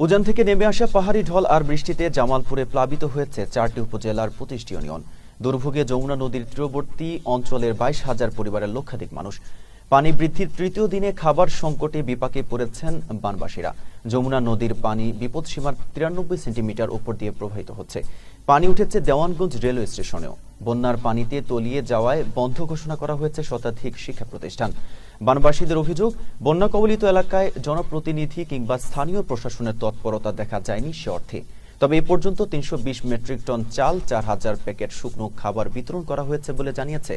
উজান থেকে নেমে আসা পাহাড়ি ঢল আর বৃষ্টিতে জামালপুরে প্লাবিত হয়েছে 4টি উপজেলার 25টি ইউনিয়ন। দুর্ভোগে যমুনা নদীর তীরবর্তী অঞ্চলের 22,000 পরিবারের লক্ষাধিক মানুষ। পানি বৃদ্ধির তৃতীয় দিনে খাবার সংকটে বিপাকে পড়েছেন বানবাসীরা। যমুনা নদীর পানি বিপদসীমার 93 সেন্টিমিটার উপর দিয়ে প্রবাহিত হচ্ছে। পানি উঠেছে দেওয়ানগঞ্জ রেলওয়ে স্টেশনেও। বন্যার পানিতে তলিয়ে যাওয়ায় বন্ধ ঘোষণা করা হয়েছে শতাধিক শিক্ষা প্রতিষ্ঠান। বানবাসীদের অভিযোগ, বন্যা কবলিত এলাকায় জনপ্রতিনিধি কিংবা স্থানীয় প্রশাসনের তৎপরতা দেখা যায়নি সে অর্থে। তবে এ পর্যন্ত 320 মেট্রিক টন চাল, 4000 প্যাকেট শুকনো খাবার বিতরণ করা হয়েছে বলে জানিয়েছে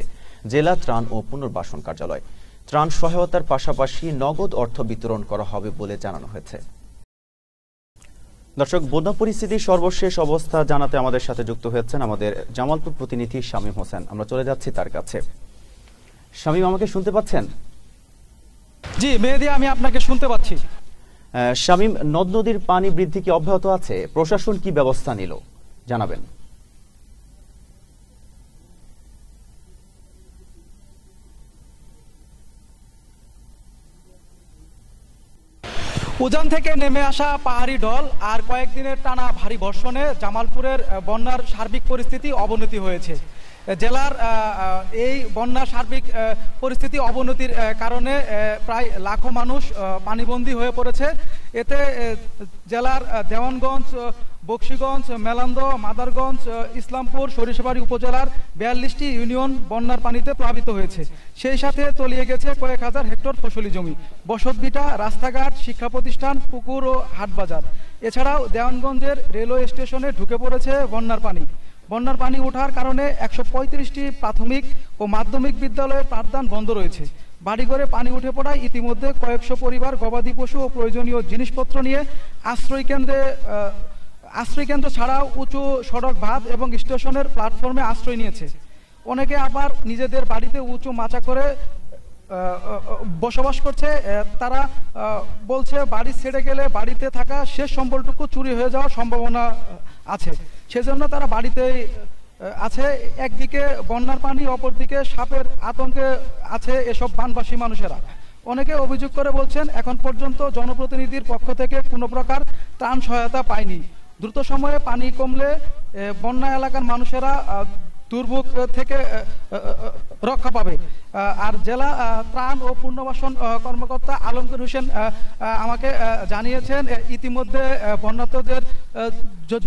জেলা ত্রাণ ও পুনর্বাসন কার্যালয়। ত্রাণ সহায়তার পাশাপাশি নগদ অর্থ বিতরণ করা হবে বলে জানানো হয়েছে। দর্শক, বন্যা পরিস্থিতির সর্বশেষ অবস্থা জানাতে আমাদের সাথে যুক্ত হয়েছেন আমাদের জামালপুর প্রতিনিধি শামীম হোসেন। আমরা চলে যাচ্ছি তার কাছে। শামীম, আমাকে শুনতে পাচ্ছেন? জি মেহেদী, আমি আপনাকে শুনতে পাচ্ছি। শামীম, নদ নদীর পানি বৃদ্ধি কি অব্যাহত আছে? প্রশাসন কি ব্যবস্থা নিল জানাবেন। উজান থেকে নেমে আসা পাহাড়ি ঢল আর কয়েকদিনের টানা ভারী বর্ষণে জামালপুরের বন্যার সার্বিক পরিস্থিতি অবনতি হয়েছে। জেলার এই বন্যার সার্বিক পরিস্থিতি অবনতির কারণে প্রায় লাখো মানুষ পানিবন্দী হয়ে পড়েছে। এতে জেলার দেওয়ানগঞ্জ, বকশীগঞ্জ, মেলান্দ, মাদারগঞ্জ, ইসলামপুর, সরিষাবাড়ি উপজেলার 42টি ইউনিয়ন বন্যার পানিতে প্লাবিত হয়েছে। সেই সাথে তলিয়ে গেছে কয়েক হাজার হেক্টর ফসলি জমি, বসতভিটা, রাস্তাঘাট, শিক্ষা প্রতিষ্ঠান, পুকুর ও হাটবাজার। এছাড়াও দেওয়ানগঞ্জের রেলওয়ে স্টেশনে ঢুকে পড়েছে বন্যার পানি। বন্যার পানি ওঠার কারণে 135টি প্রাথমিক ও মাধ্যমিক বিদ্যালয়ের পাঠদান বন্ধ রয়েছে। বাড়িঘরে পানি উঠে পড়ায় ইতিমধ্যে কয়েকশো পরিবার গবাদি পশু ও প্রয়োজনীয় জিনিসপত্র নিয়ে আশ্রয়কেন্দ্র ছাড়াও উঁচু সড়ক বাঁধ এবং স্টেশনের প্ল্যাটফর্মে আশ্রয় নিয়েছে। অনেকে আবার নিজেদের বাড়িতে উঁচু মাচা করে বসবাস করছে। তারা বলছে বাড়ি ছেড়ে গেলে বাড়িতে থাকা শেষ সম্বলটুকু চুরি হয়ে যাওয়ার সম্ভাবনা আছে, সেজন্য তারা বাড়িতেই আছে। একদিকে বন্যার পানি, অপরদিকে সাপের আতঙ্কে আছে এসব বানবাসী মানুষেরা। অনেকে অভিযোগ করে বলছেন এখন পর্যন্ত জনপ্রতিনিধির পক্ষ থেকে কোনো প্রকার ত্রাণ সহায়তা পায়নি। দ্রুত সময়ে পানি কমলে বন্যা এলাকার মানুষেরা দুর্ভোগ থেকে রক্ষা পাবে। আর জেলা ত্রাণ ও পুনর্বাসন কর্মকর্তা আলমগীর হোসেন আমাকে জানিয়েছেন ইতিমধ্যে বন্যার্তদের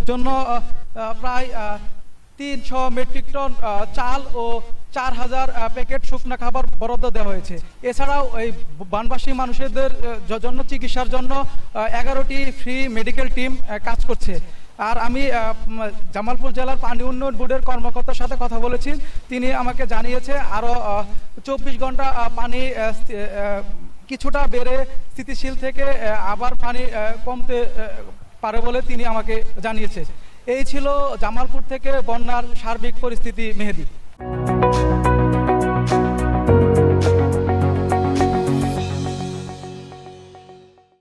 জন্য প্রায় 300 মেট্রিক টন চাল ও 4000 প্যাকেট শুকনা খাবার বরাদ্দ দেওয়া হয়েছে। এছাড়াও এই বানবাসী মানুষদের জন্য চিকিৎসার জন্য 11টি ফ্রি মেডিকেল টিম কাজ করছে। আর আমি জামালপুর জেলার পানি উন্নয়ন বোর্ডের কর্মকর্তার সাথে কথা বলেছি। তিনি আমাকে জানিয়েছে আরও 24 ঘন্টা পানি কিছুটা বেড়ে স্থিতিশীল থেকে আবার পানি কমতে পারে বলে তিনি আমাকে জানিয়েছে। এই ছিল জামালপুর থেকে বন্যার সার্বিক পরিস্থিতি। মেহেদী।